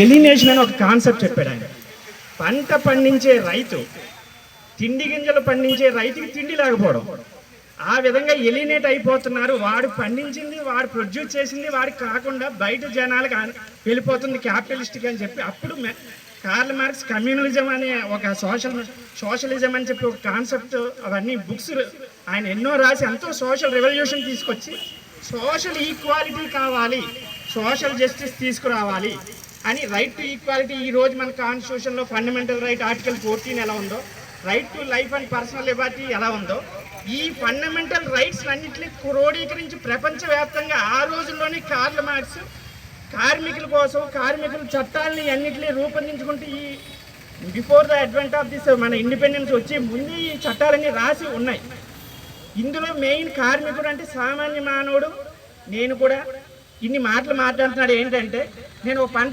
Alienation అని ఒక concept చెప్పాడు ఆయన. పంట పండించే రైతు, తిండి గింజలు పండించే రైతుకి తిండి లేకపోవడం, ఆ విధంగా ఎలినేట్ అయిపోతున్నారు. వాడు పండించింది, వాడు ప్రొడ్యూస్ చేసింది వాడికి కాకుండా బయట జనాలకు వెళ్ళిపోతుంది క్యాపిటలిస్టిక్ అని చెప్పి అప్పుడు కార్ల్ మార్క్స్ కమ్యూనలిజం అనే ఒక సోషలిజం అని చెప్పి ఒక కాన్సెప్ట్, అవన్నీ బుక్స్ ఆయన ఎన్నో రాసి ఎంతో సోషల్ రెవల్యూషన్ తీసుకొచ్చి సోషల్ ఈక్వాలిటీ కావాలి, సోషల్ జస్టిస్ తీసుకురావాలి అని, రైట్ టు ఈక్వాలిటీ ఈరోజు మన కాన్స్టిట్యూషన్లో ఫండమెంటల్ రైట్ ఆర్టికల్ 14 ఎలా ఉందో, right to life and personal Liberty ఎలా ఉందో, ఈ ఫండమెంటల్ రైట్స్ అన్నింటినీ క్రోడీకరించి ప్రపంచవ్యాప్తంగా ఆ రోజుల్లోనే కార్ల్ మార్క్స్ కార్మికుల కోసం కార్మికుల చట్టాలని అన్నింటినీ రూపొందించుకుంటూ ఈ before the advent of this మన ఇండిపెండెన్స్ వచ్చి ముందు ఈ చట్టాలన్నీ రాసి ఉన్నాయి. ఇందులో మెయిన్ కార్మికుడు అంటే సామాన్య మానవుడు. నేను కూడా ఇన్ని మాటలు మాట్లాడుతున్నాడు ఏంటంటే, నేను ఒక పంట